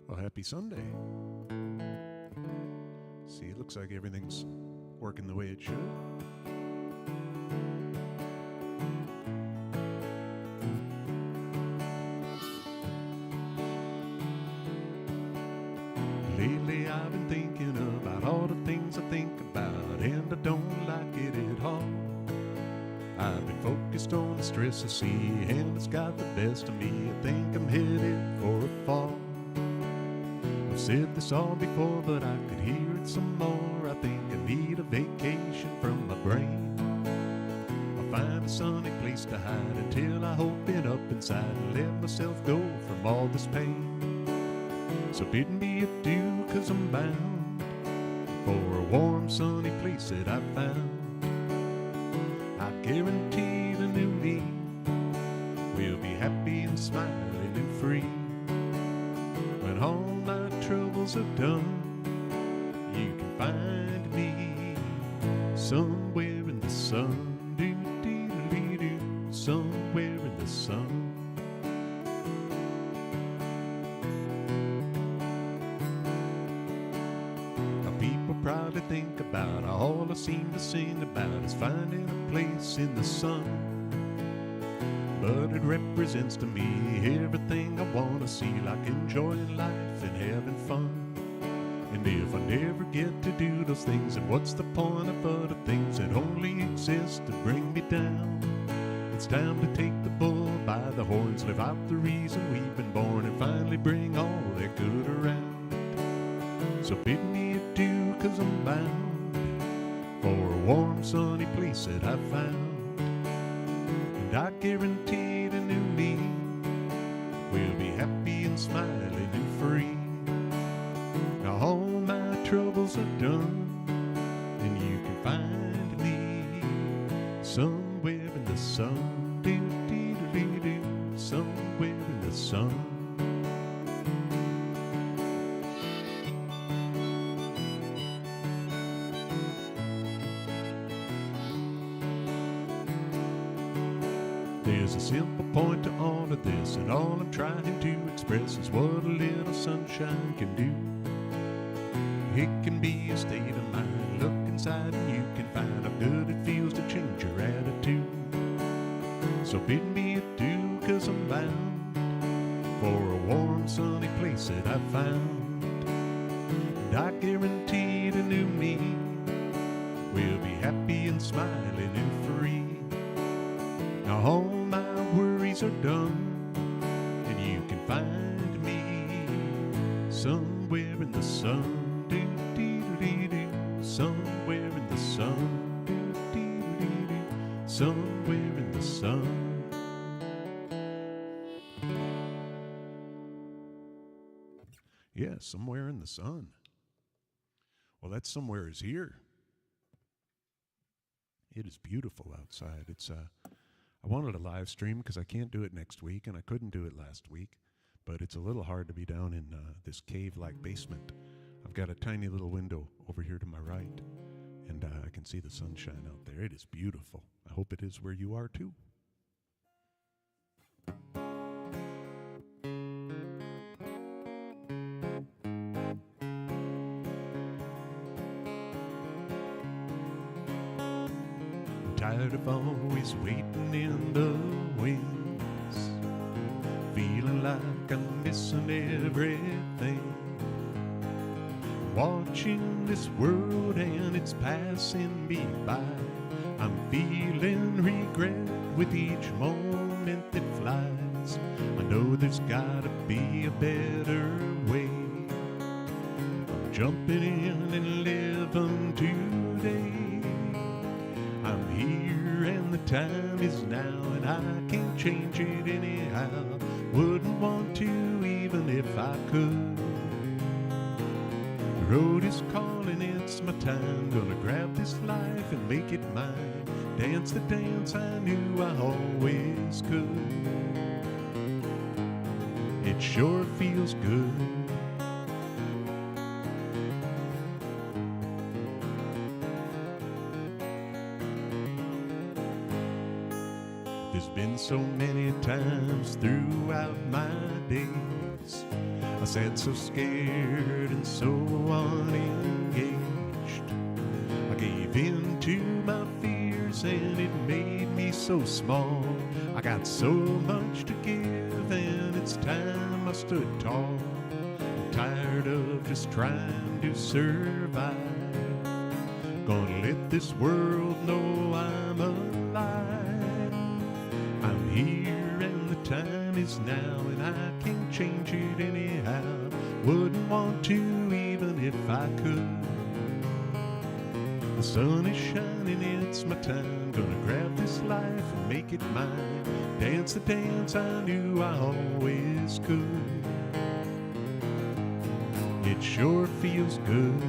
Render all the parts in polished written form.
Well, happy Sunday. See, it looks like everything's working the way it should. Lately I've been thinking about all the things I think about, and I don't like it at all. I've been focused on the stress I see, and it's got the best of me. I think I'm headed for a fall. I've said this all before, but I could hear it some more. I think I need a vacation from my brain. I'll find a sunny place to hide until I open up inside and let myself go from all this pain. So bid me adieu, 'cause I'm bound for a warm, sunny place that I've found. I guarantee the new me will be happy and smiling and free. When all my troubles are done, you can find me somewhere in the sun, doo-dee-doo-doo, somewhere in the sun. People probably think about all I seem to sing about is finding a place in the sun. But it represents to me everything I want to see, like enjoying life and having fun. And if I never get to do those things, then what's the point of other things that only exist to bring me down? It's time to take the bull by the horns, live out the reason we've been born, and finally bring all that good around. So bid me adieu, 'cause I'm bound for a warm, sunny place that I've found. And I guarantee the new me will be happy and smiling and free. Now all my troubles are done, and you can find me somewhere in the sun, doo-dee-doo-doo, somewhere in the sun. There's a simple point to all of this, and all I'm trying to express is what a little sunshine can do. It can be a state of mind. Look inside and you can find how good it feels to change your attitude. So bid me adieu, 'cause I'm bound for a warm, sunny place that I've found. And I guarantee the new me will be happy and smiling and free. Now all my worries are done, and you can find me somewhere in the sun, doo-dee-doo-dee-doo, somewhere in the sun, doo-dee-doo-dee-doo, somewhere in the sun. Yeah, somewhere in the sun. Well, that somewhere is here. It is beautiful outside. I wanted a live stream because I can't do it next week, and I couldn't do it last week, but it's a little hard to be down in this cave-like basement. I've got a tiny little window over here to my right, and I can see the sunshine out there. It is beautiful. I hope it is where you are too. Tired of always waiting in the wings, feeling like I'm missing everything. Watching this world and it's passing me by, I'm feeling regret with each moment that flies. I know there's gotta be a better way. I'm jumping in and living today. I'm here and the time is now, and I can't change it anyhow. Wouldn't want to even if I could. road is calling, it's my time. Gonna grab this life and make it mine. Dance the dance I knew I always could. It sure feels good. There's been so many times throughout my days I sat so scared and so unengaged. I gave in to my fears and it made me so small. I got so much to give and it's time I stood tall. I'm tired of just trying to survive. Gonna let this world know I'm alive. I'm here and the time is now and I can't change it anyhow. Wouldn't want to even if I could. The sun is shining, it's my time. Gonna grab this life and make it mine. Dance the dance I knew I always could. It sure feels good.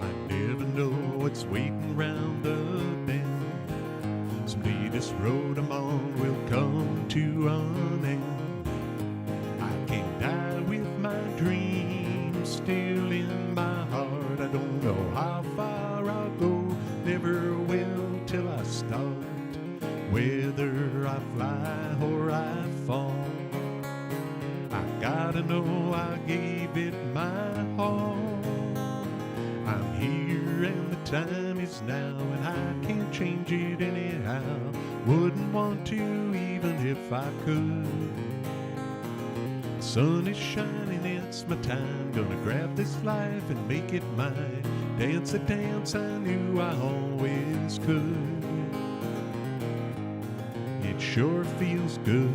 I never know what's waiting round the bend. Someday this road I'm on will come to an end. I can't die with my dreams still in my heart. I don't know how far I'll go, never will till I start. Whether I fly or I fall, I gotta know I gave it my all. I'm here and the time is now and I can't change it anyhow. Wouldn't want to even if I could. The sun is shining, it's my time. Gonna grab this life and make it mine. Dance the dance I knew I always could. It sure feels good.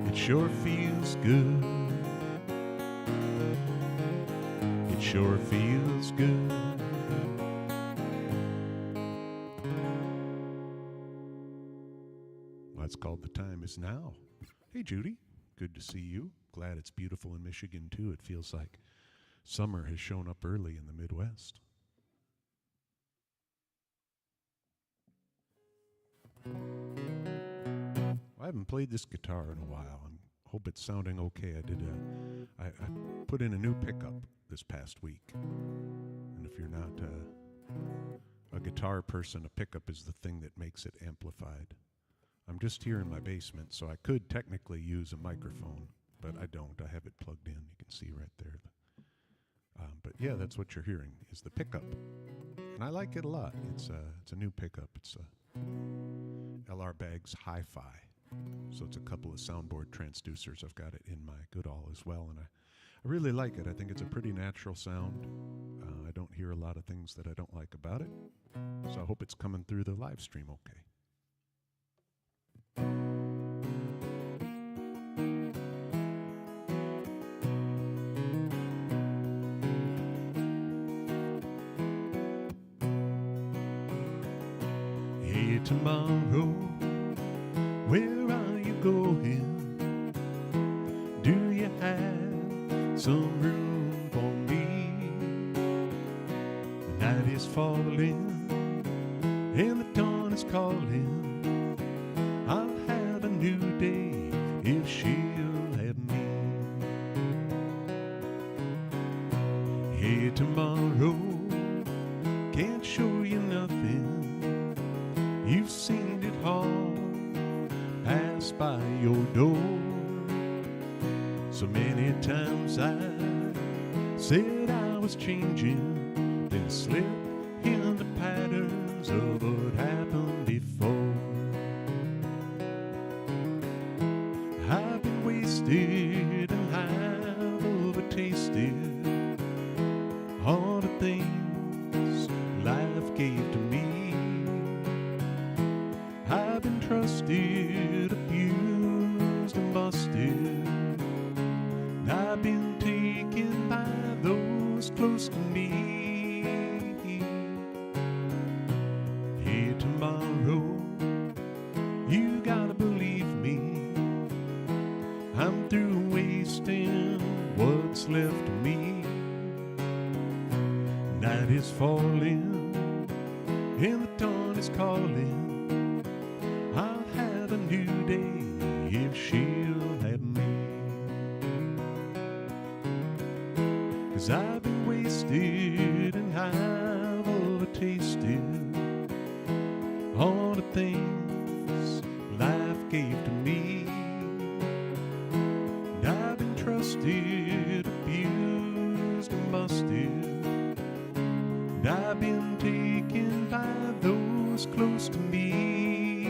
It sure feels good. It sure feels good. That's called The Time Is Now. Hey, Judy. Good to see you. Glad it's beautiful in Michigan, too. It feels like summer has shown up early in the Midwest. I haven't played this guitar in a while. I hope it's sounding okay. I put in a new pickup this past week. And if you're not a guitar person, a pickup is the thing that makes it amplified. I'm just here in my basement, so I could technically use a microphone, but I don't. I have it plugged in. You can see right there. But yeah, that's what you're hearing, is the pickup. And I like it a lot. It's a new pickup. It's a LR Baggs Hi-Fi. So it's a couple of soundboard transducers. I've got it in my Goodall as well, and I really like it. I think it's a pretty natural sound. I don't hear a lot of things that I don't like about it. So I hope it's coming through the live stream okay. Hey, tomorrow, where are you going? Do you have some room for me? The night is falling and the dawn is calling. I'll have a new day if she'll have me. Hey, tomorrow, can't show you nothing. You've seen it all pass by your door. So many times I said I was changing, then slipped into patterns of what happened before. I've been wasted and I've overtasted all the things life gave to me. I've been trusted, abused, and busted. And I've been taken by those close to me. been wasting what's left of me. Night is falling and the dawn is calling. I'll have a new day if she'll have me. 'Cause I've been wasted and I've overtasted all the things life gave to me. And I've been trusted, abused and busted. And I've been taken by those close to me.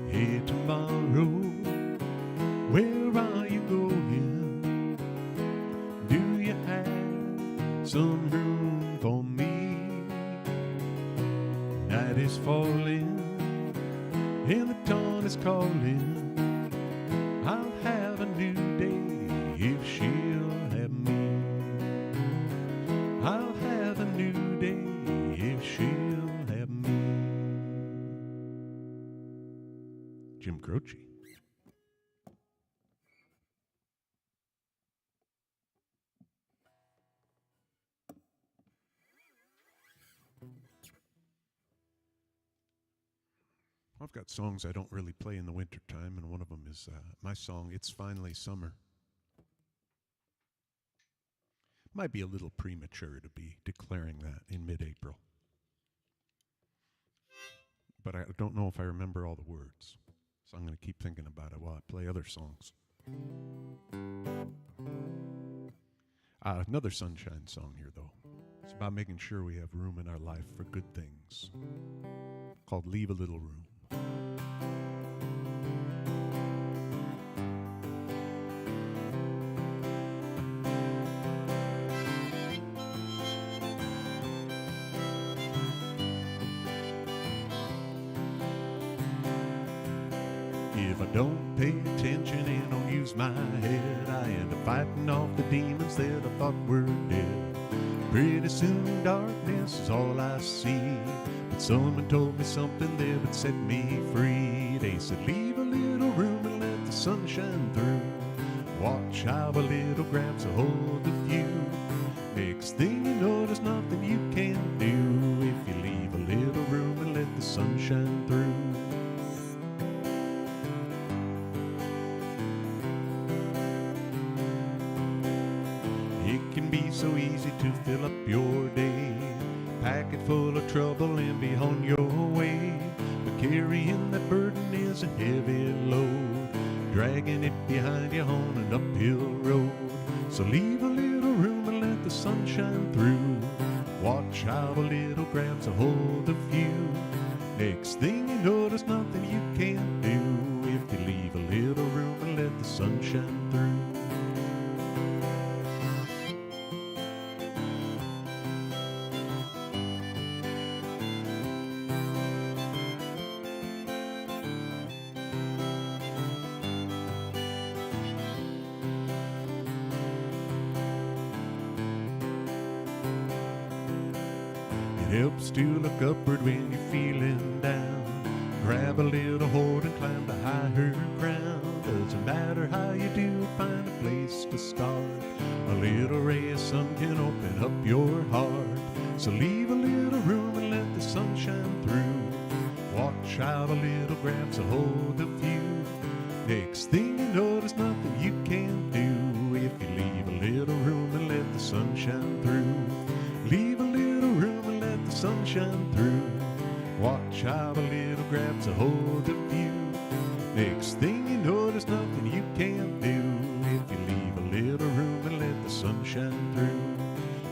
Hey, tomorrow, where are you going? Do you have some room for me? Night is falling and the dawn is calling. I'll have a new day if she'll have me. I'll have a new day if she'll have me. Jim Croce. I've got songs I don't really play in the wintertime, and one of them is my song, It's Finally Summer. Might be a little premature to be declaring that in mid-April. But I don't know if I remember all the words. So I'm going to keep thinking about it while I play other songs. Another sunshine song here, though. It's about making sure we have room in our life for good things. Called Leave a Little Room. If I don't pay attention and don't use my head, I end up fighting off the demons that I thought were dead. Pretty soon darkness is all I see, but someone told me something that would set me free. They said leave a little room and let the sun shine through. Watch how a little grabs a hold of you. Next thing you know, there's nothing you can do if you leave a little room and let the sun shine through. It can be so easy to fill up your day, pack it full of trouble and be on your way. But carrying that burden is a heavy load, dragging it behind you on an uphill road. So leave a little room and let the sun shine through. Watch how a little grabs a hold of you. Next thing you know, there's nothing you can't do if you leave a little room and let the sun shine through. It helps to look upward when you're feeling down. Grab a little hold and climb to higher ground. Doesn't matter how you do, find a place to start. A little ray of sun can open up your heart. So leave a little room and let the sun shine through. Watch how a little grabs a hold of you. Next thing you know, there's nothing you can't do if you leave a little room and let the sun shine through. Leave a little room and let the sun shine through. Watch how a little grabs a hold of you. Next thing you know, there's nothing you can't do if you leave a little room and let the sun shine through.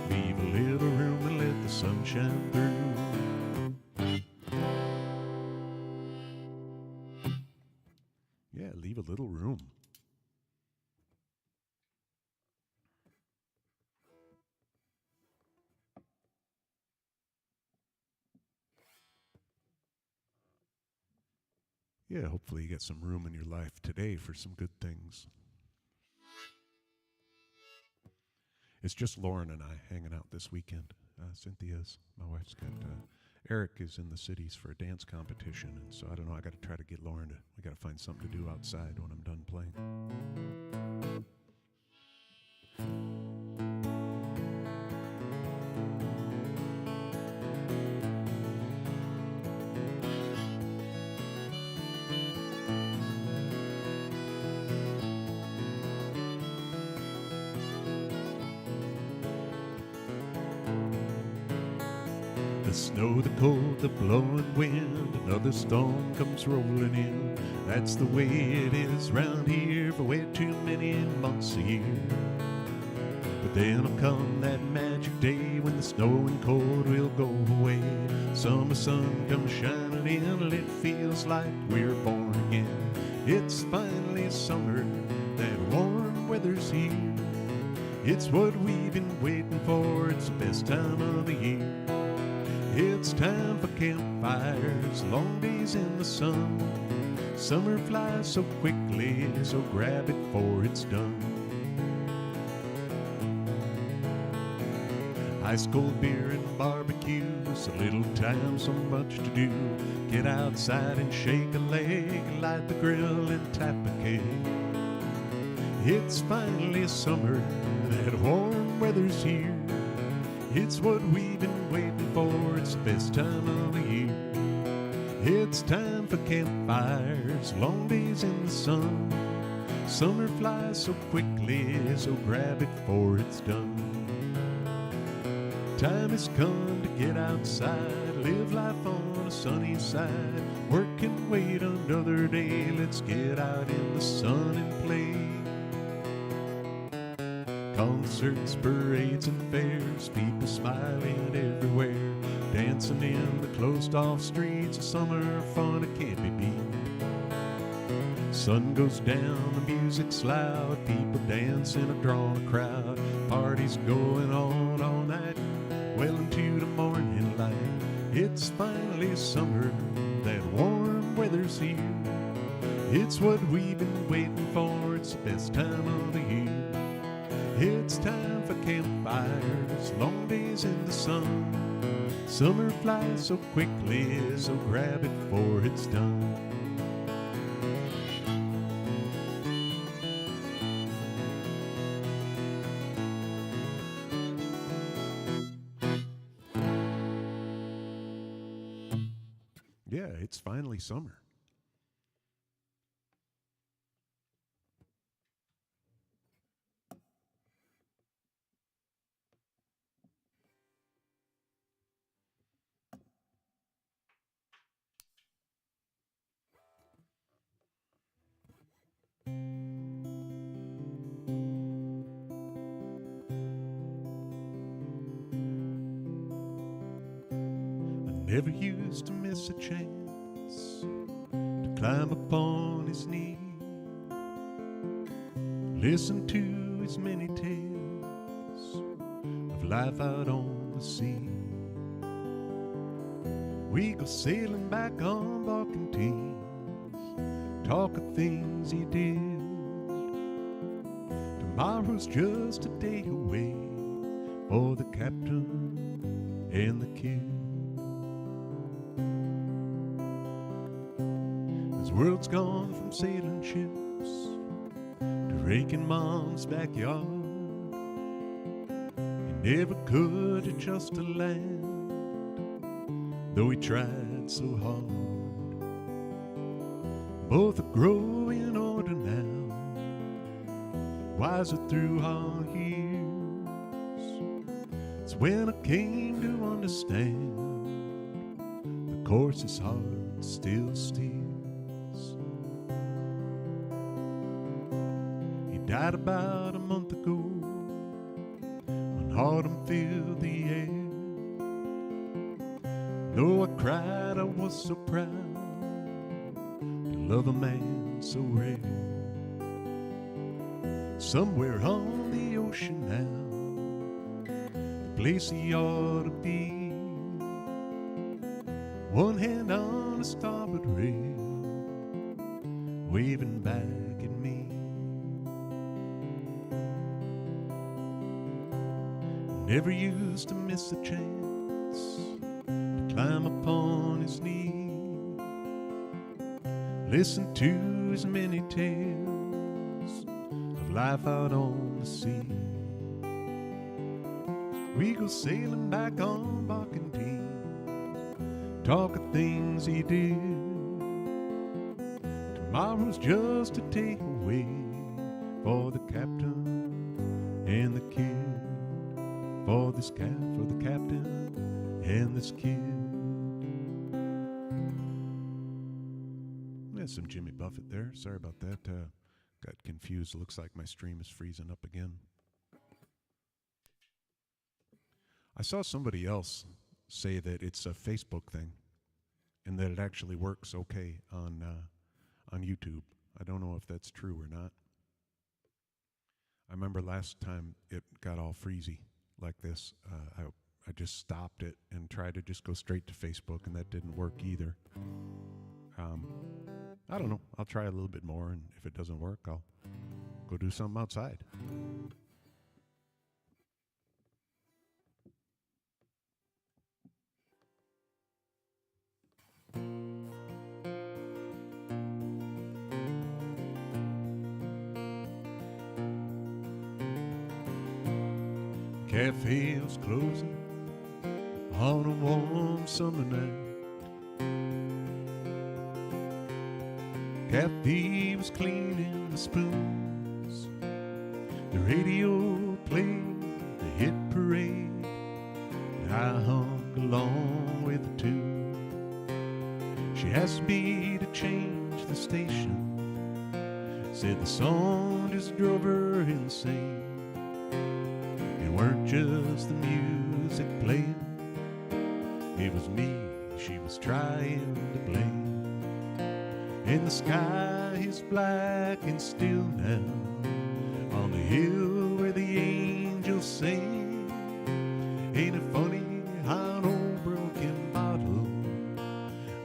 Leave a little room and let the sun shine through. Yeah, leave a little room. Yeah, hopefully you get some room in your life today for some good things. It's just Lauren and I hanging out this weekend. Cynthia's, my wife's got Eric is in the cities for a dance competition, and so I don't know. I got to try to get Lauren to. We got to find something to do outside when I'm done playing. The snow, the cold, the blowing wind, another storm comes rolling in. That's the way it is round here for way too many months a year. But then will come that magic day when the snow and cold will go away. Summer sun comes shining in and it feels like we're born again. It's finally summer, that warm weather's here. It's what we've been waiting for, it's the best time of the year. It's time for campfires, long days in the sun. Summer flies so quickly, so grab it before it's done. Ice cold beer and barbecues, a little time, so much to do. Get outside and shake a leg, light the grill and tap a keg. It's finally summer, that warm weather's here. It's what we've been waiting for, it's the best time of the year. It's time for campfires, long days in the sun. Summer flies so quickly, so grab it before it's done. Time has come to get outside, live life on a sunny side. Work and wait another day, let's get out in the sun and play. Concerts, parades, and fairs, people smiling everywhere, dancing in the closed-off streets of summer fun, it can't be beat. Sun goes down, the music's loud, people dancing, a drawn crowd. Parties going on all night, well into the morning light. It's finally summer, that warm weather's here. It's what we've been waiting for, it's the best time of the year. It's time for campfires, long days in the sun. Summer flies so quickly, so grab it before it's done. Yeah, it's finally summer. Never used to miss a chance to climb upon his knee, listen to his many tales of life out on the sea. We go sailing back on barking teams, talk of things he did. Tomorrow's just a day away for the captain and the kid. The world's gone from sailing ships to raking mom's backyard. He never could adjust to land, though he tried so hard. Both are growing older now, wiser through our years. It's when I came to understand the course his heart still steers. Died about a month ago when autumn filled the air. Though I cried, I was so proud to love a man so rare. Somewhere on the ocean now, the place he ought to be. One hand on the starboard rail, waving back at me. Never used to miss a chance to climb up listen to his many tales of life out on the sea. We go sailing back on Barkentine, talk of things he did. Tomorrow's just a takeaway for the captain and the kid. For the captain and this kid. There's some Jimmy Buffett there. Sorry about that. Got confused. Looks like my stream is freezing up again. I saw somebody else say that it's a Facebook thing and that it actually works okay on YouTube. I don't know if that's true or not. I remember last time it got all freezy like this. I just stopped it and tried to just go straight to Facebook, and that didn't work either. I don't know. I'll try a little bit more, and if it doesn't work, I'll go do something outside. Cafe was closing on a warm summer night. Kathy was cleaning the spoons. The radio played the hit parade, and I hummed along with the tune. She asked me to change the station, said the song just drove her insane. It weren't just the music playing, it was me she was trying to blame. And the sky is black and still now, on the hill where the angels sing. Ain't it funny how an old broken bottle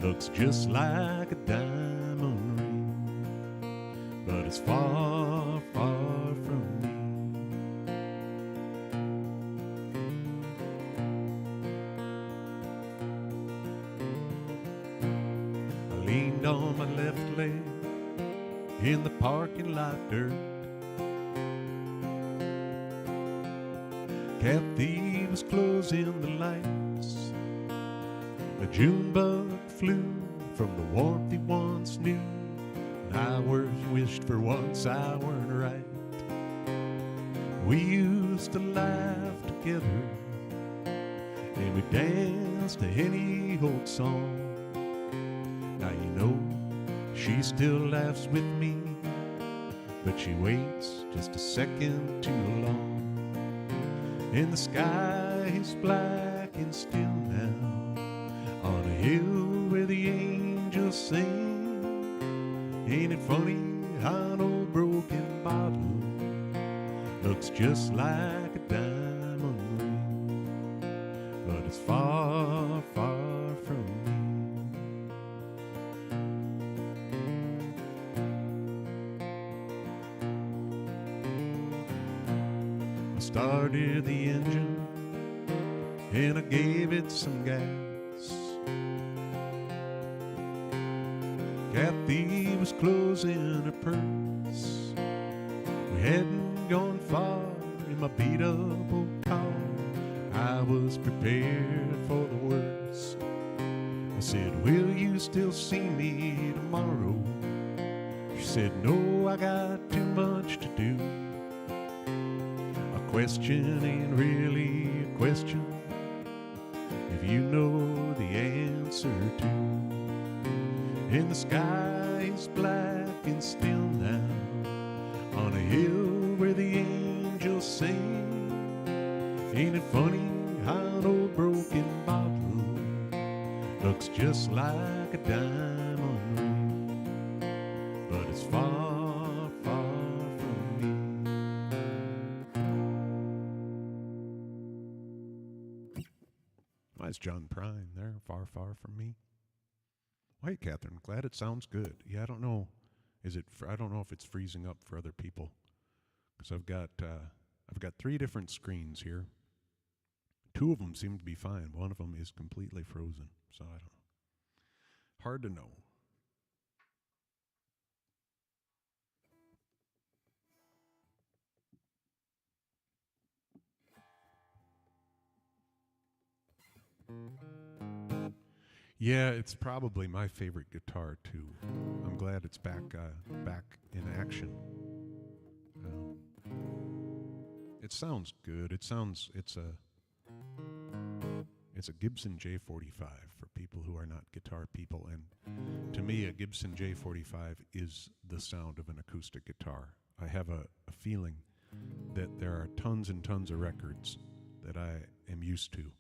looks just like a diamond ring, but it's far, far from me. I leaned on my left leg in the parking lot dirt. Kathy was closing the lights. A June bug flew from the warmth he once knew, and I wished for once I weren't right. We used to laugh together, and we danced to any old song. Now you know she still laughs with me, but she waits just a second too long. And the sky is black and still now, on a hill where the angels sing. Ain't it funny how an old broken bottle looks just like a diamond ring, but it's far, far from me. I started the engine and I gave it some gas. Kathy was closing her purse. We hadn't gone far in my beat up old car. I was prepared for the worst. I said, will you still see me tomorrow? She said, no, I got too much to do. A question ain't really a question if you know the answer to. And the sky is black and still now, on a hill where the angels sing. Ain't it funny how an old broken bottle looks just like a diamond ring, but it's far, far from me. That's John Prine there, far, far from me. Hey, Catherine, glad it sounds good. Yeah, I don't know. I don't know if it's freezing up for other people, because I've got 3 different screens here. 2 of them seem to be fine. One of them is completely frozen, so I don't know. Hard to know. Yeah, it's probably my favorite guitar too. I'm glad it's back in action. Um, it sounds good. It's a Gibson J45 for people who are not guitar people, and to me, a Gibson J45 is the sound of an acoustic guitar. I have a feeling that there are tons and tons of records that I am used to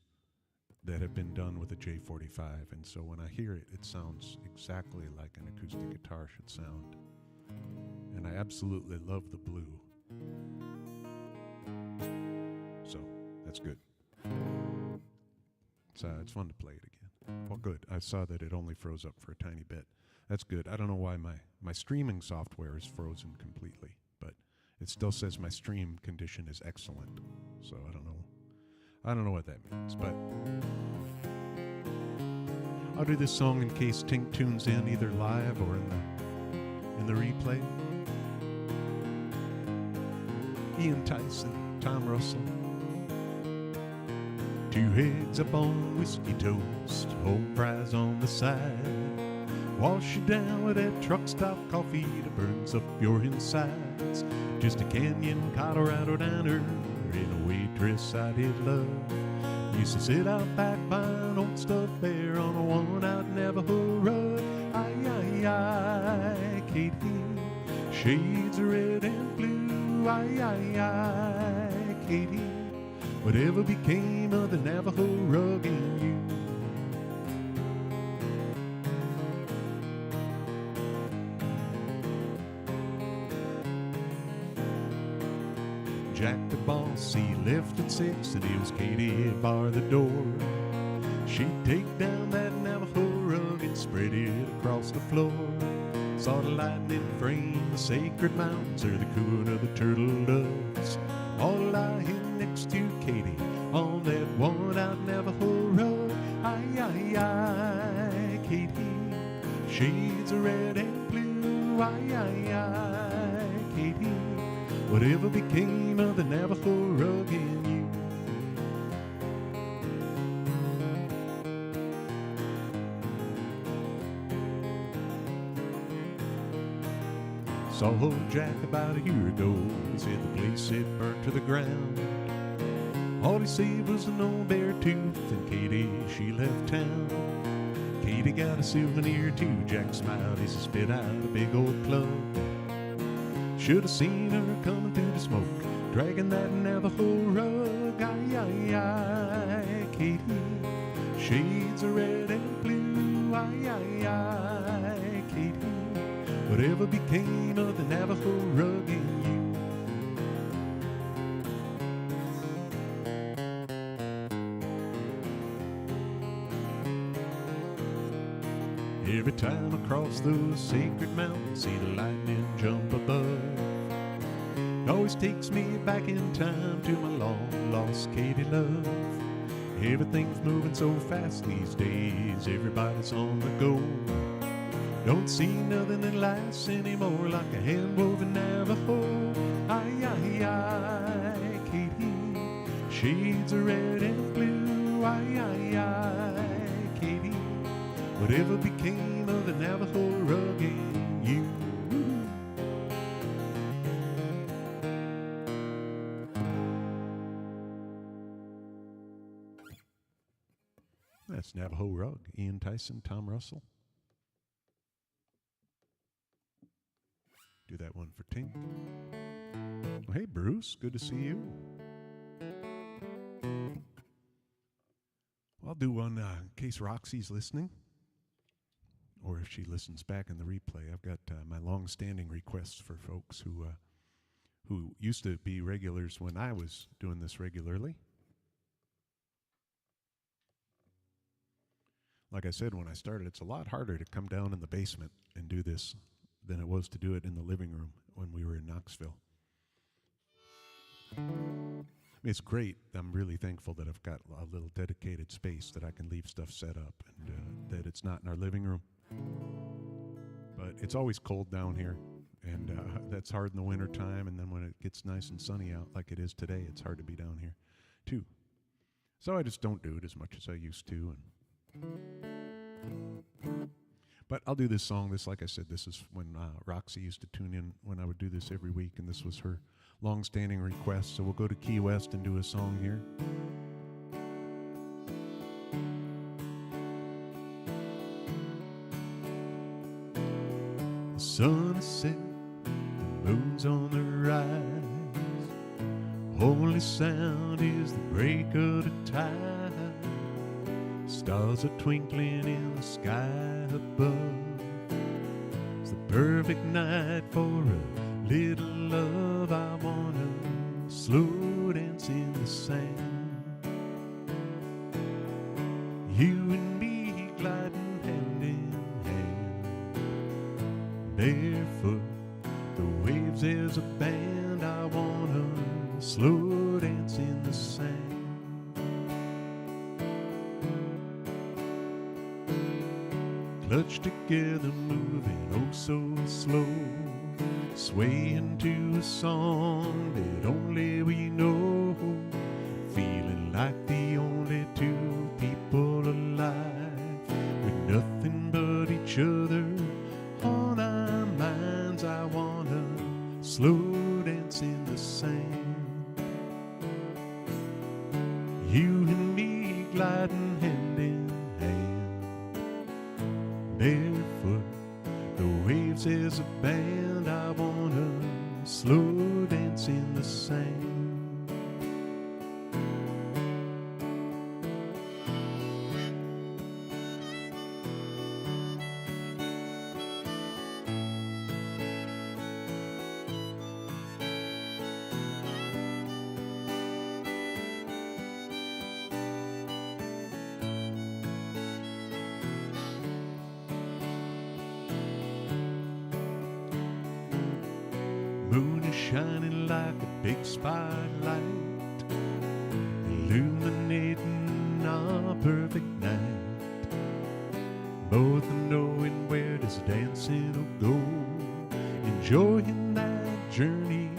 that have been done with a J45, and so when I hear it, it sounds exactly like an acoustic guitar should sound. And I absolutely love the blue. So, that's good. It's fun to play it again. Well, good. I saw that it only froze up for a tiny bit. That's good. I don't know why my streaming software is frozen completely, but it still says my stream condition is excellent. So I don't know what that means, but I'll do this song in case Tink tunes in either live or in the replay. Ian Tyson, Tom Russell. 2 eggs up on whiskey toast, home fries on the side. Wash you down with that truck stop coffee that burns up your insides. Just a Canyon, Colorado diner in a waitress I did love. Used to sit out back buying old stuffed bear on a worn-out Navajo rug. Aye, aye, aye, Katie, shades of red and blue. Aye, aye, aye, Katie, whatever became of the Navajo rug and you? Jack the boss, he left at 6 and it was Katie at bar the door. She'd take down that Navajo rug and spread it across the floor. Saw the lightning frame, the sacred mountains, or the cooing of the turtle doves, all lying next to Katie on that worn-out Navajo rug. Aye, aye, aye, Katie, shades of red and blue. Aye, aye, aye, Katie, whatever became of the Navajo rug and you? Saw old Jack about a year ago. He said the place had burnt to the ground. All he saved was an old bear tooth, and Katie, she left town. Katie got a souvenir too. Jack smiled as he spit out a big old club. Should have seen her coming through the smoke, dragging that Navajo rug. Aye, aye, aye, Katie, shades of red and blue. Aye, aye, aye, Katie, whatever became of the Navajo rug and you? Every time I cross those sacred mountains, see the lightning jump above. It always takes me back in time to my long-lost Katie love. Everything's moving so fast these days, everybody's on the go. Don't see nothing that lasts anymore like a hand-woven Navajo. Aye, aye, aye, Katie, shades of red and blue. Aye, aye, aye, Katie, whatever became of the Navajo rug and you? That's Navajo Rug. Ian Tyson, Tom Russell. Do that one for Tink. Well, hey, Bruce. Good to see you. I'll do one in case Roxy's listening, or if she listens back in the replay. I've got my long-standing requests for folks who used to be regulars when I was doing this regularly. Like I said, when I started, it's a lot harder to come down in the basement and do this than it was to do it in the living room when we were in Knoxville. I mean, it's great. I'm really thankful that I've got a little dedicated space that I can leave stuff set up and that it's not in our living room. But it's always cold down here, and that's hard in the winter time, and then when it gets nice and sunny out like it is today, it's hard to be down here too. So I just don't do it as much as I used to. But I'll do this song. This, like I said, this is when Roxy used to tune in when I would do this every week, and this was her long-standing request. So we'll go to Key West and do a song here. The sun is set, the moon's on the rise. Only sound is the break of the tide. Stars are twinkling in the sky above. It's the perfect night for a little love. I wanna slow dance in the sand. You and me gliding hand in hand, barefoot, the waves as a band. I wanna slow dance in the sand. Clutched together, moving oh so slow, swaying to a song that only we know, feeling like the only two people alive, with nothing but each other on our minds. I wanna slow dance in the sand. You and me gliding hand in hand, barefoot, the waves as a band. I wanna slow dance in the sand. Moon is shining like a big spotlight, illuminating our perfect night. Both knowing where this dancing will go, enjoying that journey,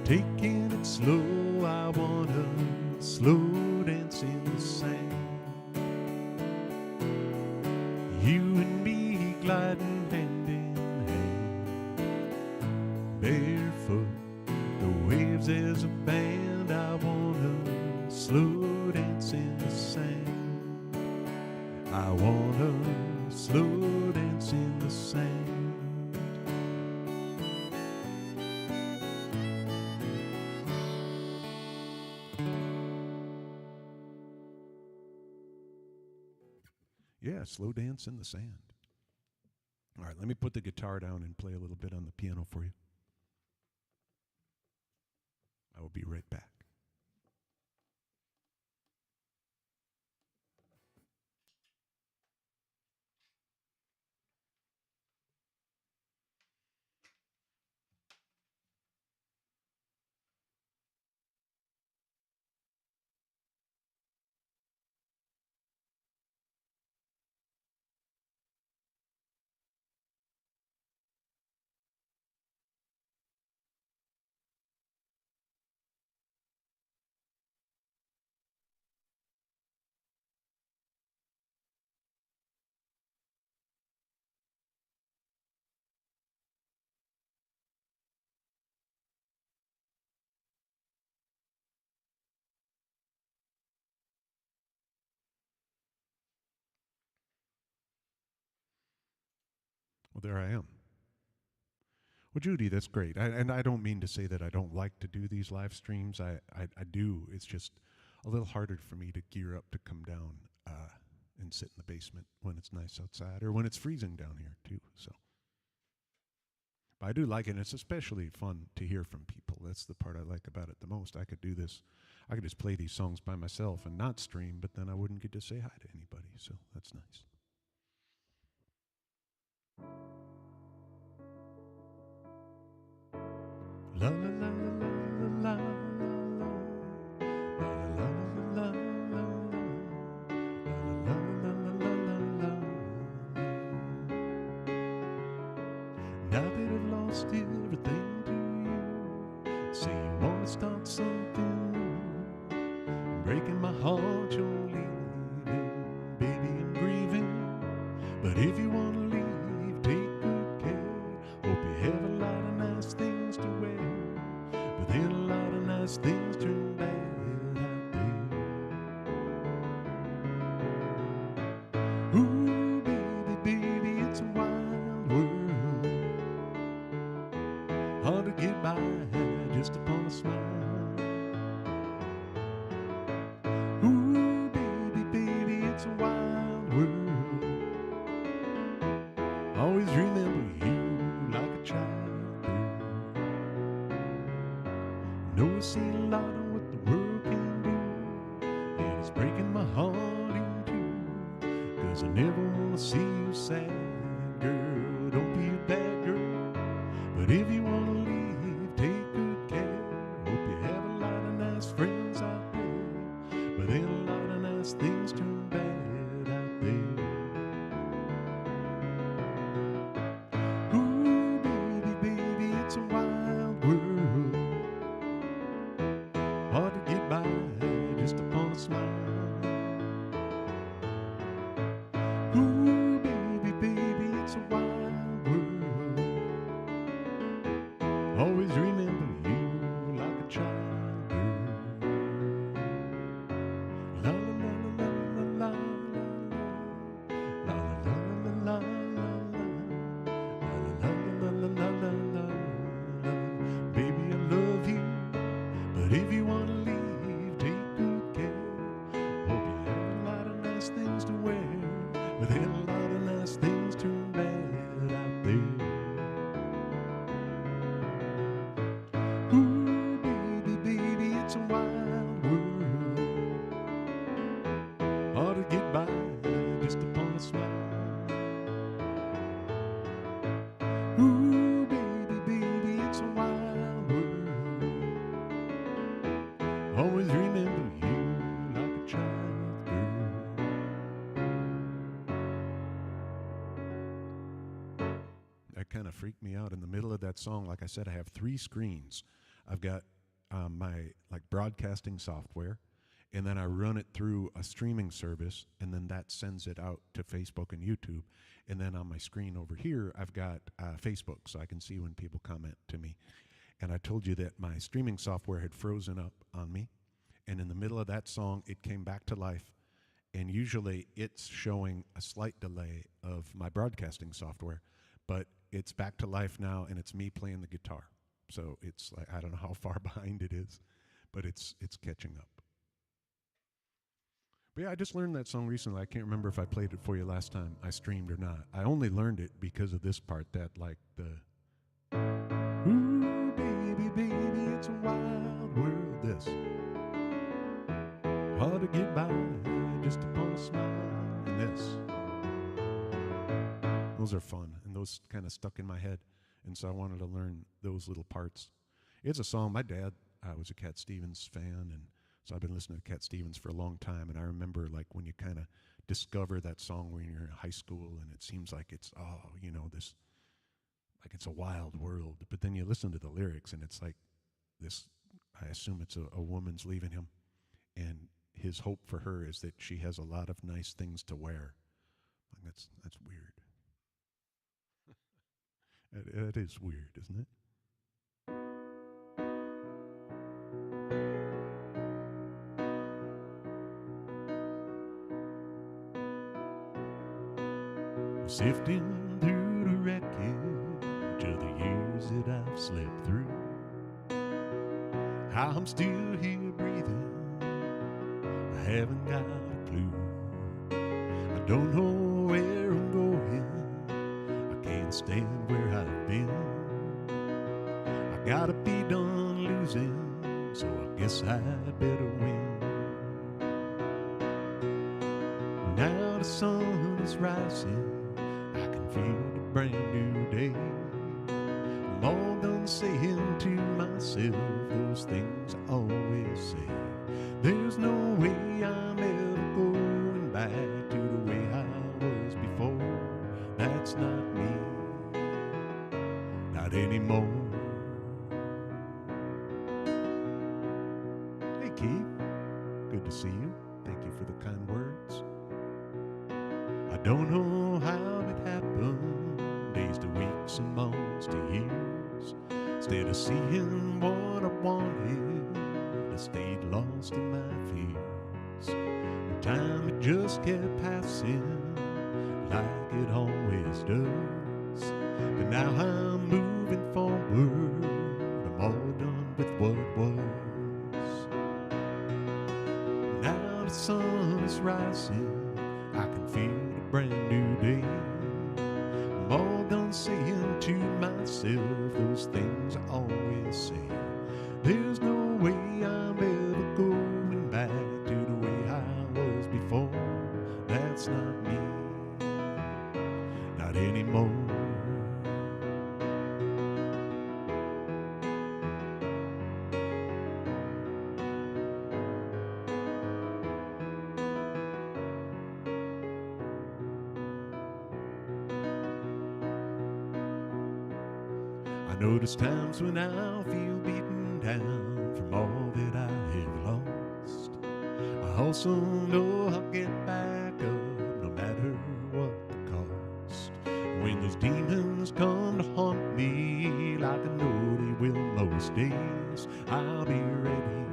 taking it slow. I wanna slow dance in the sand. You and me gliding hand in hand, barefoot, the waves as a band. I wanna slow dance in the sand. I wanna slow dance in the sand. Yeah, slow dance in the sand. All right, let me put the guitar down and play a little bit on the piano for you. I will be right back. Well, there I am. Well, Judy, that's great. And I don't mean to say that I don't like to do these live streams. I do. It's just a little harder for me to gear up to come down and sit in the basement when it's nice outside or when it's freezing down here, too. So, but I do like it. And it's especially fun to hear from people. That's the part I like about it the most. I could do this. I could just play these songs by myself and not stream, but then I wouldn't get to say hi to anybody. So that's nice. La la la la la la la la la now that I've lost everything to you, say you want to start something new, breaking my heart, you're nice things turn bad out there. Ooh, baby, baby, it's a wild world. Hard to get by just upon a smile. Ooh, baby, baby, it's a wild world. Always remember you like a child girl. Know I see a lot of what the world can do, and it's breaking my heart in two, 'cause I never wanna see you sad, girl. Don't be a bad girl, but if you wanna leave, take good care. Hope you have a lot of nice friends out there, but then a lot of nice things turn bad out there. Ooh, baby, baby, it's a wild world. Hard to get by just upon a smile. Ooh, baby, baby, it's a wild world. Always remember you like a child girl. La la la la la la la la la la la la. Baby, I love you, but if you wanna leave, take good care. Hope you have a lot of nice things to wear, but then a lot of nice things turn bad out there. Ooh, baby, baby, it's a wild world. Hard to get by just upon a smile. Ooh, baby, baby, it's a wild world. Always remember you like a child girl. That kind of freaked me out in the middle of that song. Like I said, I have 3 screens. I've got my broadcasting software, and then I run it through a streaming service, and then that sends it out to Facebook and YouTube. And then on my screen over here, I've got Facebook, so I can see when people comment to me. And I told you that my streaming software had frozen up on me, and in the middle of that song, it came back to life. And usually it's showing a slight delay of my broadcasting software, but it's back to life now, and it's me playing the guitar. So it's like, I don't know how far behind it is, but it's catching up. But yeah, I just learned that song recently. I can't remember if I played it for you last time I streamed or not. I only learned it because of this part, that like the ooh, baby, baby, it's a wild world. This hard to get by just upon a smile. And this, those are fun, and those kind of stuck in my head, and so I wanted to learn those little parts. It's a song. My dad was a Cat Stevens fan, and so I've been listening to Cat Stevens for a long time, and I remember like when you kind of discover that song when you're in high school, and it seems like it's, oh, you know, this, like it's a wild world. But then you listen to the lyrics, and it's like this, I assume it's a woman's leaving him, and his hope for her is that she has a lot of nice things to wear. Like that's weird. That is weird, isn't it? Sifting through the wreckage of the years that I've slept through, how I'm still here breathing, I haven't got a clue. I don't know where I'm going, I can't stand where I've been. I gotta be done losing, so I guess I'd better win. Now the sun is rising, I can feel the brand new day. I'm all done saying to myself those things I always say. There's no way I'm ever going back to the way I was before. That's not me, not anymore. Hey Keith, good to see you. Thank you for the kind words. I don't know how it happened, days to weeks and months to years. Instead of seeing what I wanted, just kept passing like it always does. But now I'm moving forward, I'm all done with what was. Now the sun is rising, I can feel a brand new day. I'm all done saying to myself those things I always say. There's no way I'm ever going back to the way I was before. That's not me, not anymore. I notice times when I feel beaten down from all that I have lost. I also know I'll get back up no matter what the cost. When those demons come to haunt me, like I know they will most days, I'll be ready.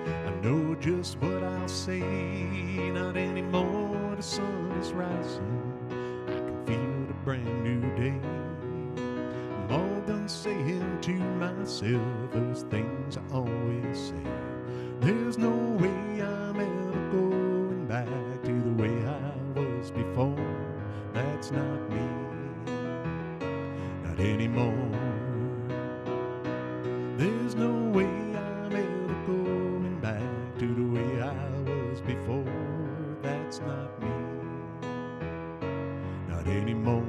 I know just what I'll say, not anymore. The sun is rising, I can feel the brand new day. I'm all done saying to myself those things I always say. There's no way I'm ever going back to the way I was before. That's not me, not anymore. There's no way I'm ever going back to the way I was before. That's not me, not anymore.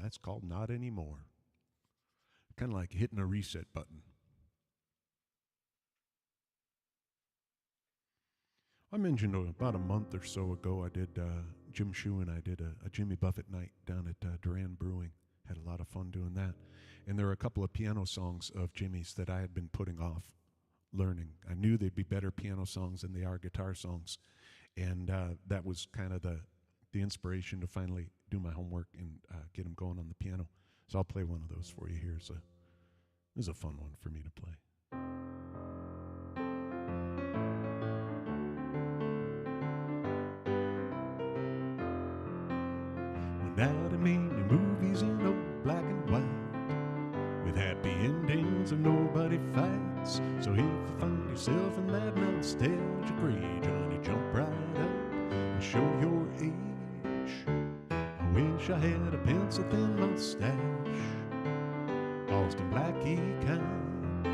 That's called Not Anymore. Kind of like hitting a reset button. I mentioned about a month or so ago, I did, Jim Shue and I did a Jimmy Buffett night down at Duran Brewing. Had a lot of fun doing that. And there were a couple of piano songs of Jimmy's that I had been putting off learning. I knew they'd be better piano songs than they are guitar songs. And that was kind of the inspiration to finally do my homework and get them going on the piano. So I'll play one of those for you here. So this is a fun one for me to play. Well, now there many movies in old black and white with happy endings and nobody fights. So if you find yourself in that nostalgic rage, honey, jump right up and show your age. I wish I had a pencil-thin mustache, Austin Blackie kind,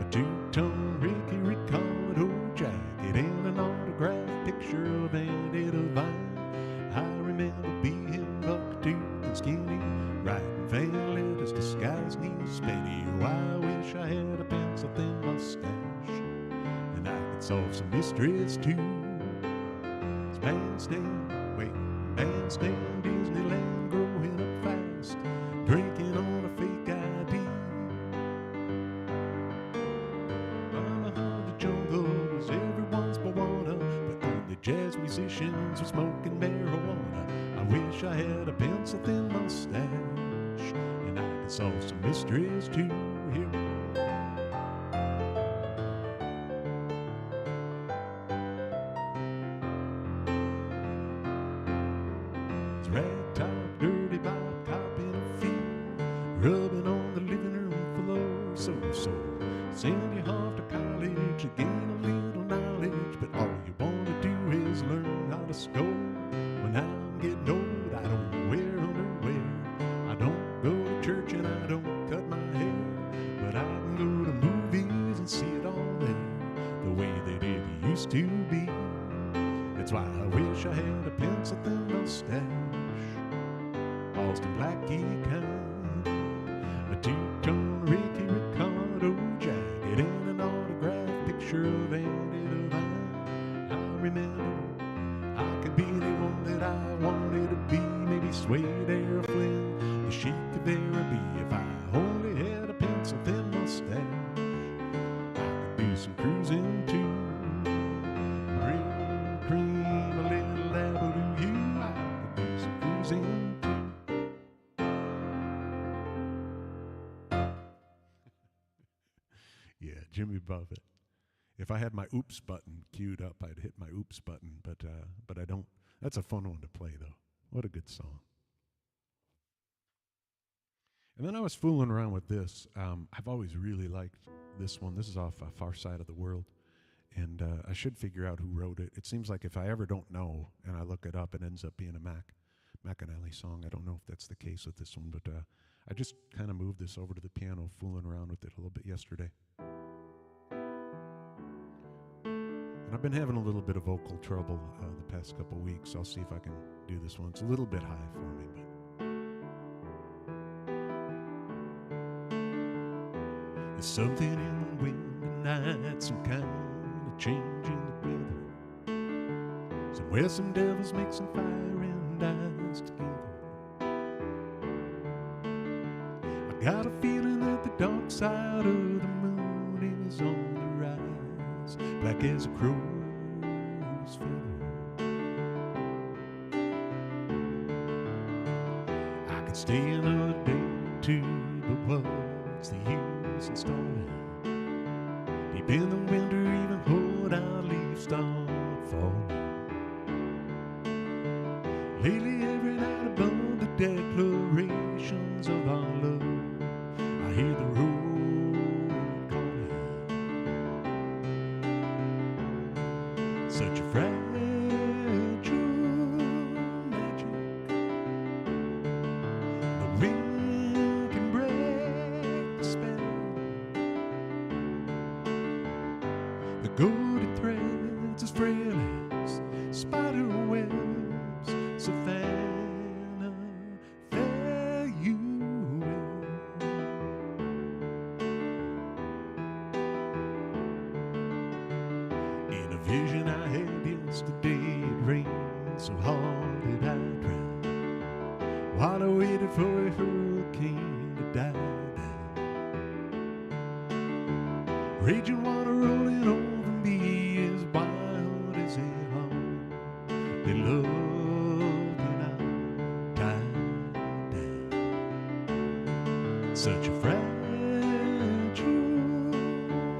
a two-tone Ricky Ricardo jacket, and an autographed picture of Andy Devine. I remember being buck-toothed and skinny, writing fan letters to Sky's niece Penny. Oh, I wish I had a pencil-thin mustache, and I could solve some mysteries too. It's bandstand, wait, bandstand, Disneyland, growing up fast, drinking on a fake ID. Mama, the jungle was everyone's Moana, but only jazz musicians were smoking marijuana. I wish I had a pencil-thin mustache, and I could solve some mysteries too. Here we go. Ragtop, dirty Bob, cop in a field, rubbing on the living room floor. So, send you off to college to gain a little knowledge, but all you wanna do is learn how to score. When I'm getting old, I don't wear underwear, I don't go to church and I don't cut my hair, but I can go to movies and see it all there, the way that it used to be. That's why I wish I had a pencil-thin mustache, Austin Blackie kind, a two-tone Ricky Ricardo jacket, and an autographed picture of Andy Devine. I remember I could be anyone that I wanted to be, maybe Suede, Errol Flynn, the Chic of Araby. If I only had a pencil-thin mustache, I could do some cruising too. Real cream, a little apple you, I could do some cruising too. Jimmy Buffett. If I had my oops button queued up, I'd hit my oops button, but I don't. That's a fun one to play, though. What a good song. And then I was fooling around with this. I've always really liked this one. This is off Far Side of the World, and I should figure out who wrote it. It seems like if I ever don't know and I look it up, it ends up being a McAnally song. I don't know if that's the case with this one, but I just kind of moved this over to the piano, fooling around with it a little bit yesterday. And I've been having a little bit of vocal trouble the past couple weeks. I'll see if I can do this one. It's a little bit high for me, but there's something in the wind tonight, some kind of change in the weather. Somewhere some devils make some fire and eyes together. I got a feeling that the dark side of the moon is on the rise, black as a crow's feather. I could stay another day or two, but what's the use in stalling? Deep in the winter, even hold out leaves start falling. Lately, every night above the declarations of our love, I hear the road calling. Such a fragile magic. The wind can break the spell. The golden threads as frail as spider webs. Savannah, fare you well. In a vision I had yesterday, it rained so hard that I drowned while I waited for a hurricane to die down. Raging water rolling over me as wild as a heart they love. Such a fragile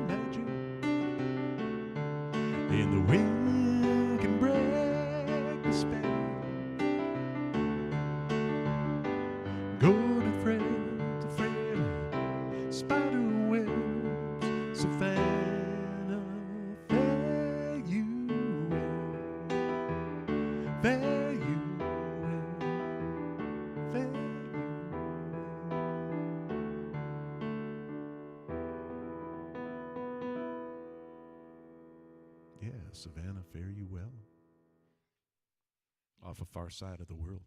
magic, and the wind can break the spell. Golden threads of frail spider webs, Savannah, fare you well, fare you well, fare you well. Savannah, fare you well. Off a Far Side of the World.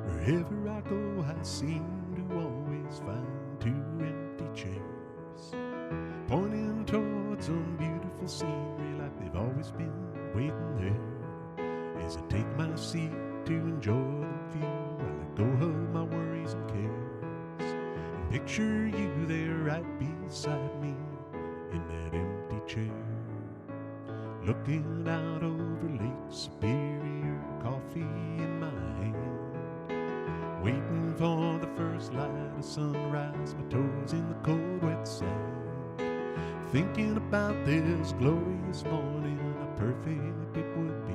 Wherever I go, I seem to always find two empty chairs, pointing towards some beautiful scenery like they've always been waiting there. As I take my seat to enjoy the view, I let go of my worries and cares, and picture you there right beside me in that empty chair, looking out over Lake Superior, coffee in my hand, waiting for the first light of sunrise, my toes in the cold wet sand, thinking about this glorious morning, how perfect it would be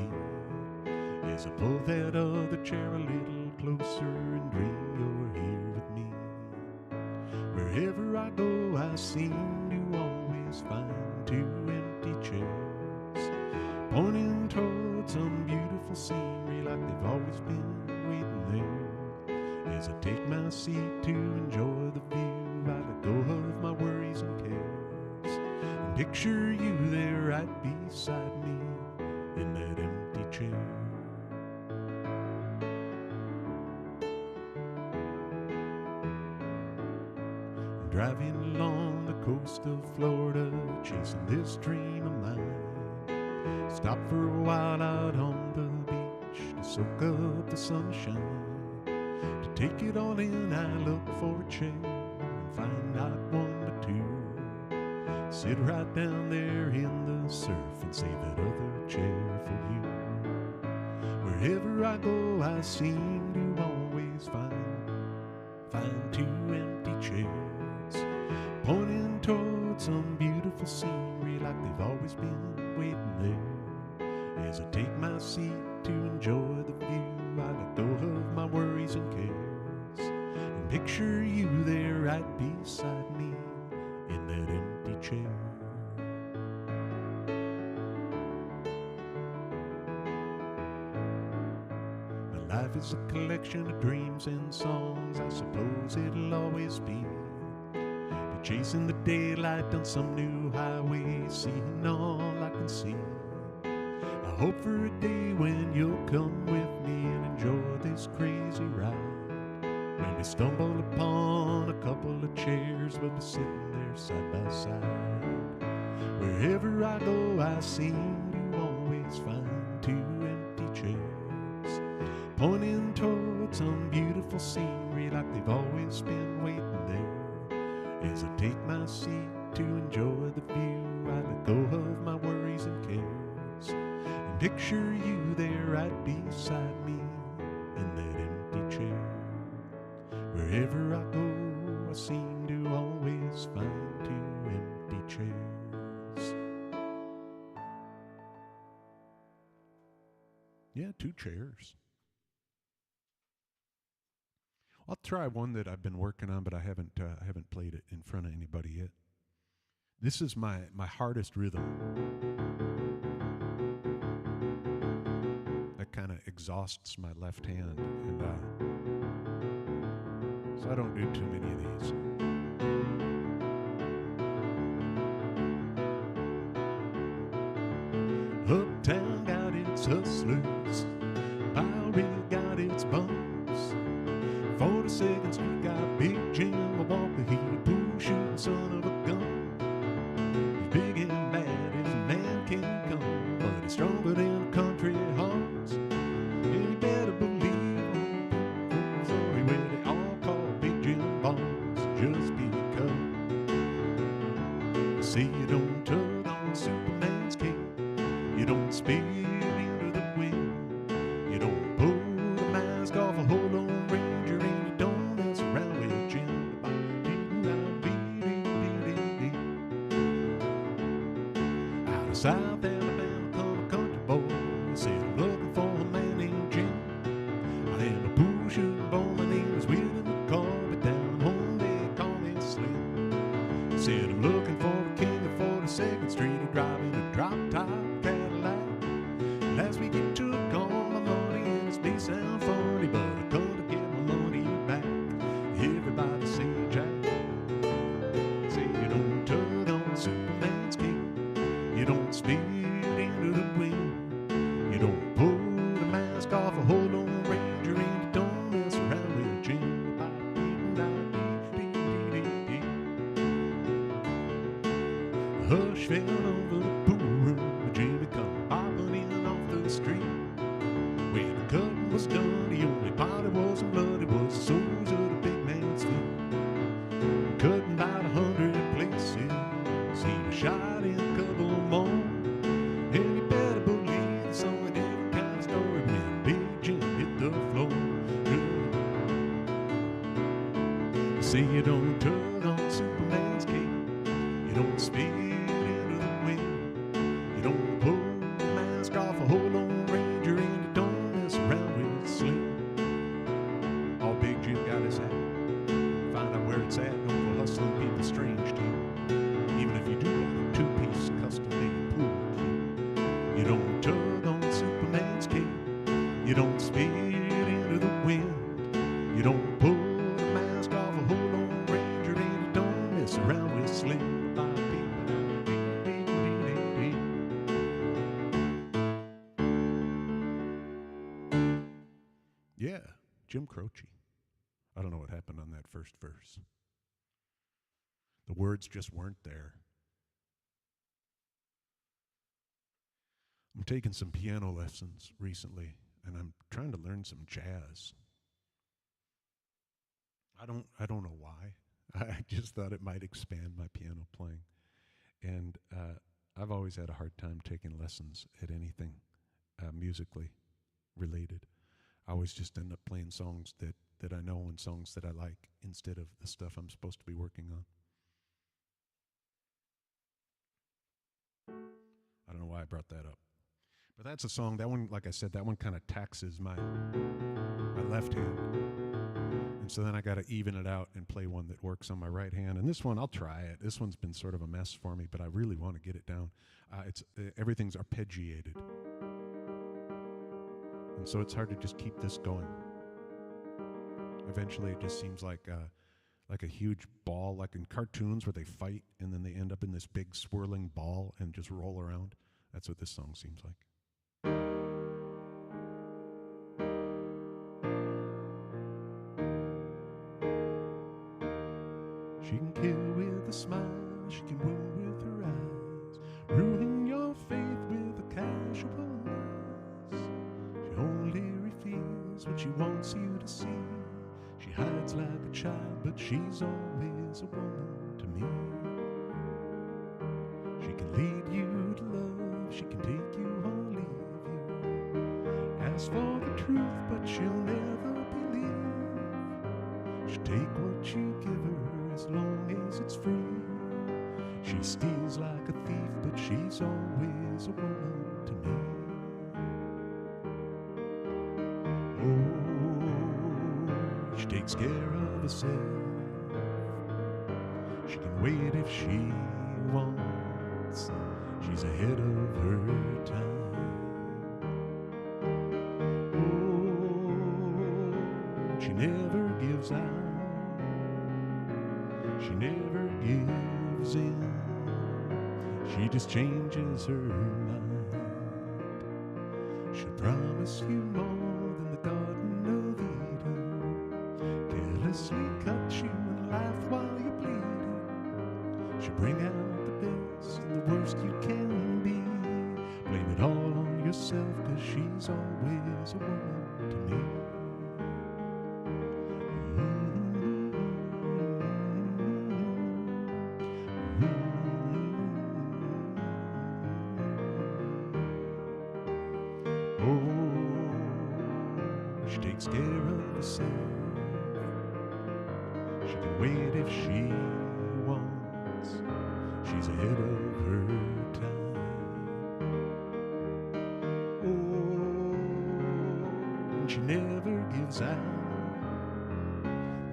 as I pull that other chair a little closer and dream you're here with me. Wherever I go, I seem to always find two empty chairs, pointing towards some beautiful scenery like they've always been waiting there. As I take my seat to enjoy the view, I let go of my worries and cares, and picture you there right beside me in that empty chair. Driving along the coast of Florida, chasing this dream of mine. Stop for a while out on the beach to soak up the sunshine. To take it all in, I look for a chair and find not one but two. sit right down there in the surf and save that other chair for you. Wherever I go, I seem to always find two empty chairs, pointing towards some beautiful scenery like they've always been waiting there. As I take my seat to enjoy the view, I let go of my worries and cares, and picture you there right beside me in that empty chair. My life is a collection of dreams and songs, I suppose it'll always be. But chasing the daylight on some new highway, seeing all I can see. I hope for a day when you'll come with me and enjoy this crazy ride. When we stumble upon a couple of chairs, we'll be sitting there side by side. Wherever I go, I seem to always find two empty chairs, pointing towards some beautiful scenery like they've always been waiting there. As I take my seat to enjoy the view, I let go of my worries and cares, and picture you there right beside me in that empty chair. Wherever I go, I seem to always find two empty chairs. Yeah, two chairs. I'll try one that I've been working on, but I haven't played it in front of anybody yet. This is my hardest rhythm. That kind of exhausts my left hand, and so I don't do too many of these. Uptown got its hustlers, Bowery got its bums, 42nd Street got Big Jim, Milwaukee, he pool shooting son of a gun. He's big and bad as a man can come, but he's stronger than a country horse. And you better believe sorry where they all call Big Jim boss, just because. Say you don't tug on Superman's cape, you don't spear into the wind, you don't pull the mask off a whole lone ranger, and you don't mess around with Jim. Out of South Alabama come a country boy, said I'm looking for a man named Jim. I am a pool shooting boy, my name is William McCall, but down home they call me Slim. Said I'm looking for a king of 42nd Street, driving a drop-top Cadillac. Last week he took all my money, and it may sound funny, but I come to get my money back. Everybody say Jack. Say you don't tug on Superman's cape, you don't speed into the wind, you don't pull the mask off a whole lone ranger, and you don't mess around with Jim. Hush fell over the pool room, and Jimmy come bobbing in off the street. When the cutting was done, the only part that wasn't bloody was the soles of the big man's feet. Cutting about 100 places, he was shot in a couple more. And you better believe it's only a different kind of story when Big Jim hit the floor. Say you don't tug on Superman's cape, you don't speed into the wind, you don't pull the mask off a whole lone ranger, and you don't mess around with Slim. All Big Jim got his hat. Find out where it's at, don't go hustling people strange to you. Even if you do got a two-piece custom-made pool cue. You don't tug on Superman's cape, you don't speed into the wind, you don't pull the mask off a whole lone ranger, and you don't mess around with Slim. Yeah, Jim Croce. I don't know what happened on that first verse. The words just weren't there. I'm taking some piano lessons recently, and I'm trying to learn some jazz. I don't know why. I just thought it might expand my piano playing. And I've always had a hard time taking lessons at anything musically related. I always just end up playing songs that I know and songs that I like instead of the stuff I'm supposed to be working on. I don't know why I brought that up. But that's a song, that one, like I said, that one kind of taxes my left hand. And so then I got to even it out and play one that works on my right hand. And this one, I'll try it. This one's been sort of a mess for me, but I really want to get it down. Everything's arpeggiated. And so it's hard to just keep this going. Eventually it just seems like a huge ball, like in cartoons where they fight and then they end up in this big swirling ball and just roll around. That's what this song seems like. She can kill with a smile, she can wound with her eyes, ruin your faith with a casual lies. She only reveals what she wants you to see. She hides like a child, but she's always a woman to me. She can lead you to love, she can take you or leave you. Ask for the truth, but she'll never believe. She'll take what you give her as long as it's free. She steals like a thief, but she's always a woman to me. Oh, she takes care of herself. She can wait if she wants. She's ahead of her time. Oh, she never gives out. She never gives in. She just changes her mind. She'll promise you more than the Garden of Eden. Carelessly cut you and laugh while you're bleeding. She'll bring out the best and the worst you can be. Blame it all on yourself, 'cause she's always a woman to me. She takes care of herself. She can wait if she wants. She's ahead of her time. Oh, and she never gives out,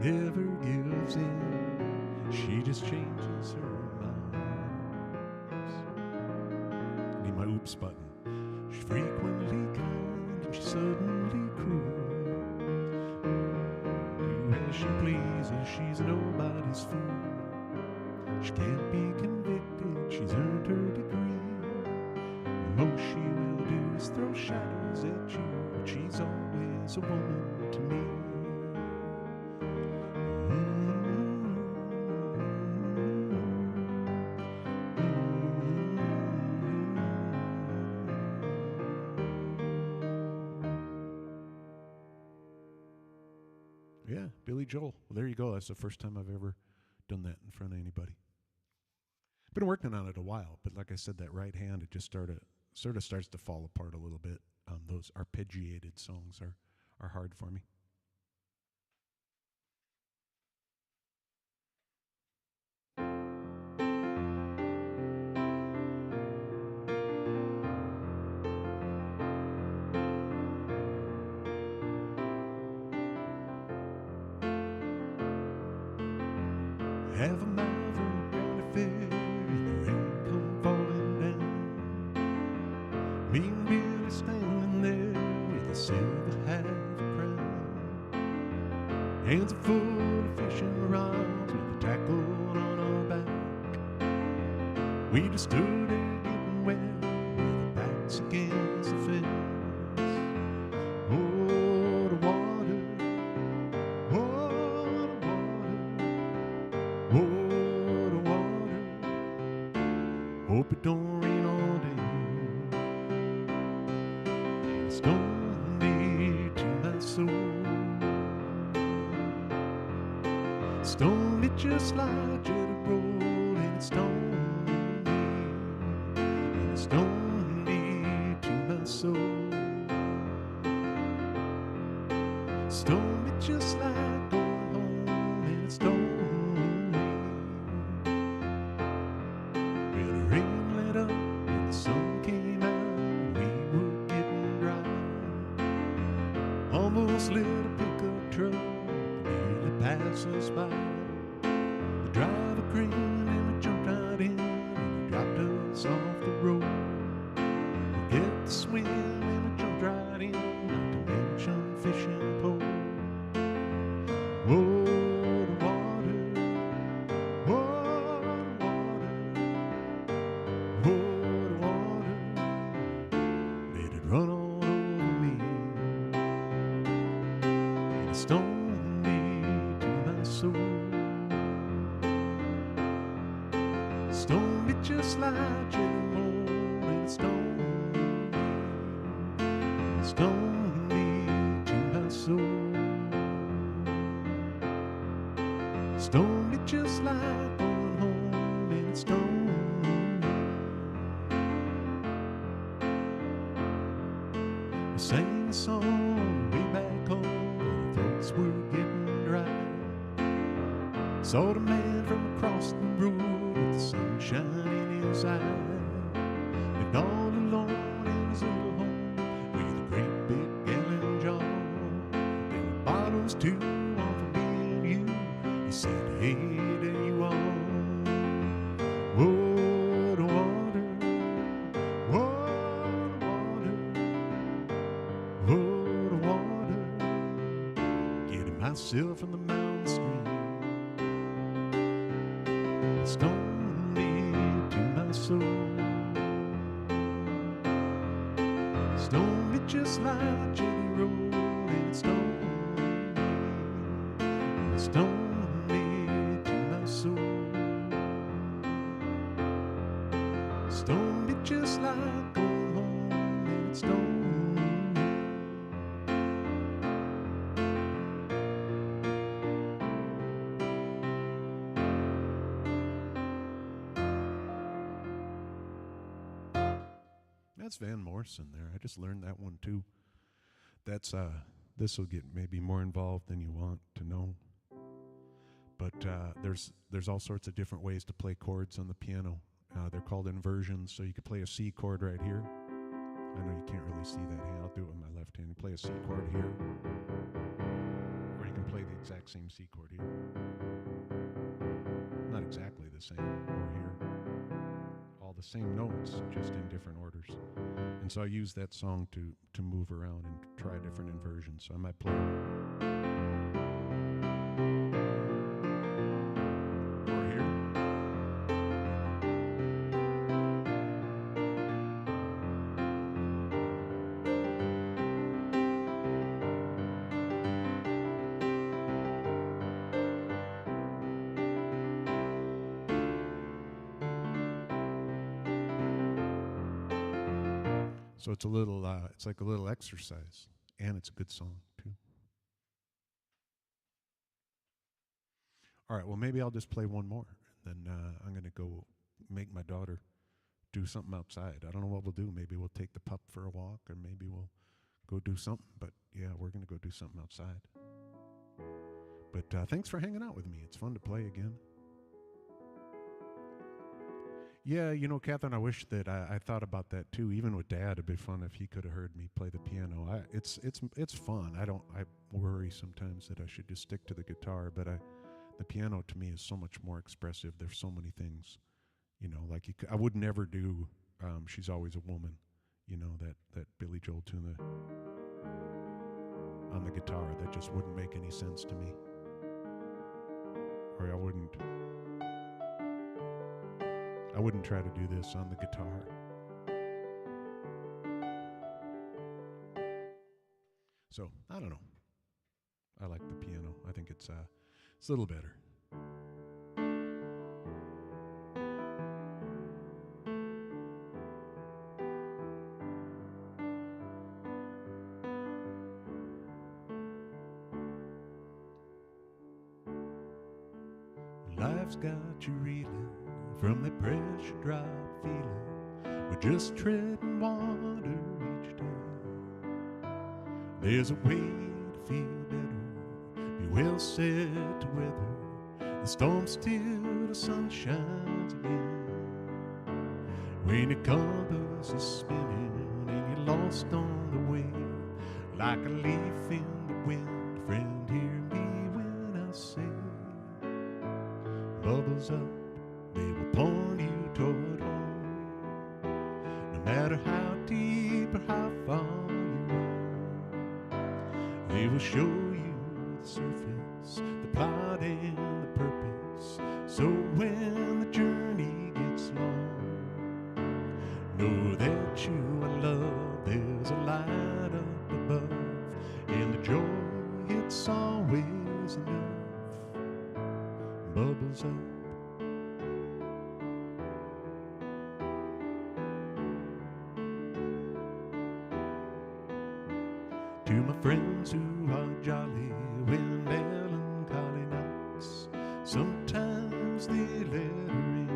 never gives in. She just changes her minds. Need my oops button. She's frequently kind and she's suddenly cruel. As she pleases, she's nobody's fool. She can't be convicted, she's earned her degree. The most she will do is throw shadows at you, but she's always a woman to me. Yeah, Billy Joel. Well, there you go. That's the first time I've ever done that in front of anybody. Been working on it a while, but like I said, that right hand, it just sort of starts to fall apart a little bit. Those arpeggiated songs are hard for me. Have a maverick and a fair in the rain come falling down. Me and Billy standing there with a silver half crown. Hands are full of fishing rods with a tackle on our back. We just stood there getting wet with our backs against the fence. Oh, the water, oh, the water, oh, the water. Hope it don't rain all day. It's stormy to my soul. Stone it just like Jedi roll, and it's stormy Stone me to my soul. Stone me just like going home, and it stoned me. When the rain let up and the sun came out, we were getting dry. Almost let a pickup truck nearly pass us by. The driver grinned and we jumped right in, and he dropped us off the road. We get the swim and we jumped right in, not to mention fishing pole. Whoa, the water, whoa, the water, whoa, the water, let it run all over me. And it stoned me to my soul. Stoned me just like jelly roll, and it stoned me, and it stoned me to my soul. Stoned me just like going home, and it stoned me. I sang a song way back home when the throats were getting dry. Saw the man from across the road with the sunshine in his eye. Lived all alone in his little home with a great big gallon jar. There were bottles too, all for me and you. He said, hey, there you are. Whoa, the water, whoa, the water, whoa, the water, getting myself in the mountain stream. It stoned me to my soul. Stoned me just like jelly roll, and it stoned me, and it stoned me to my soul. Stoned me just like going home, and it stoned me. That's Van Morrison there. I just learned that one too. That's this will get maybe more involved than you want to know. But there's all sorts of different ways to play chords on the piano. They're called inversions. So you could play a C chord right here. I know you can't really see that hand. I'll do it with my left hand. You play a C chord here, or you can play the exact same C chord here. Not exactly the same, or here. All the same notes, just in different orders. And so I use that song to move around and try different inversions. So I might play or here. So it's a little, it's like a little exercise, and it's a good song too. All right, well maybe I'll just play one more, and then I'm gonna go make my daughter do something outside. I don't know what we'll do. Maybe we'll take the pup for a walk, or maybe we'll go do something. But yeah, we're gonna go do something outside. But thanks for hanging out with me. It's fun to play again. Yeah, you know, Catherine, I wish that I thought about that too. Even with Dad, it'd be fun if he could have heard me play the piano. It's fun. I worry sometimes that I should just stick to the guitar, but the piano to me is so much more expressive. There's so many things, you know, like I would never do. She's Always a Woman, you know, that Billy Joel tune on the guitar. That just wouldn't make any sense to me, or I wouldn't try to do this on the guitar. So, I don't know. I like the piano. I think it's a little better. Life's got you reeling from that pressure drop feeling we're just treading water each day. There's a way to feel better, be well set to weather the storm still, the sun shines again. When your compass is spinning and you're lost on the way, like a leaf in the wind, friend, hear me when I say, bubbles up, they will point you toward home. No matter how deep or how far you roam, they will show you the surface, the plot and the purpose. So when the journey gets long, know that you are loved. There's a light up above, and the joy, it's always enough. Bubbles up. To my friends who are jolly when melancholy knocks, sometimes they let her in.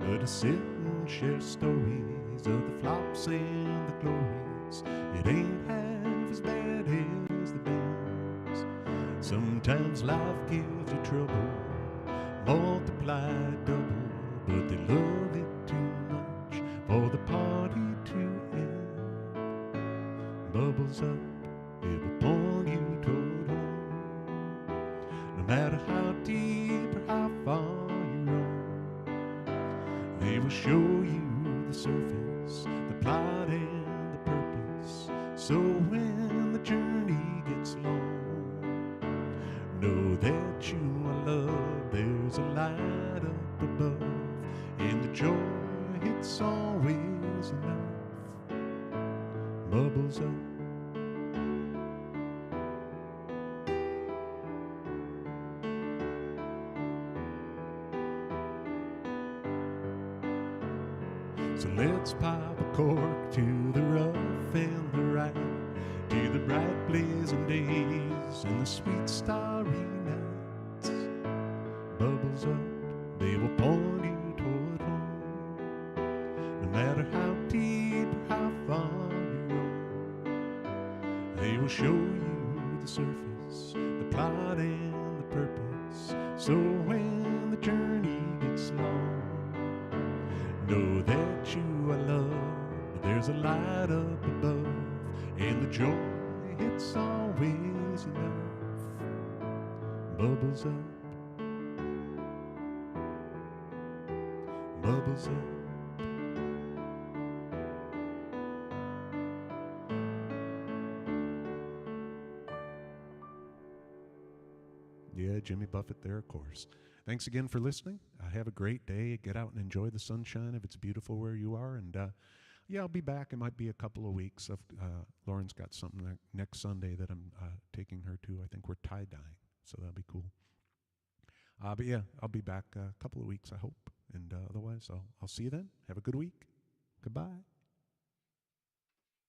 But to sit and share stories of the flops and the glories, it ain't half as bad as the bends. Sometimes life gives you trouble, multiplied double, but they love it too much for the party to end. Bubbles up, it will point you toward home. No matter how deep or how far you roam, they will show you the surface, the plot and the purpose. So when the journey gets long, know that you are loved. There's a light up above, and the joy, it's always enough. Bubbles up. So let's pop a cork to the rough and the right, to the bright blazing days and the sweet starry nights. Bubbles up, they will point you toward home. No matter how deep or how far you roam, they will show you the surface, the plot and the purpose. So when the journey gets long, know that you are loved. There's a light up above, and the joy, it's always enough. Bubbles up. Bubbles up. Yeah, Jimmy Buffett there, of course. Thanks again for listening. Have a great day. Get out and enjoy the sunshine if it's beautiful where you are. And yeah, I'll be back. It might be a couple of weeks. Lauren's got something next Sunday that I'm taking her to. I think we're tie-dyeing, so that'll be cool. But yeah, I'll be back a couple of weeks, I hope. And otherwise, I'll see you then. Have a good week. Goodbye.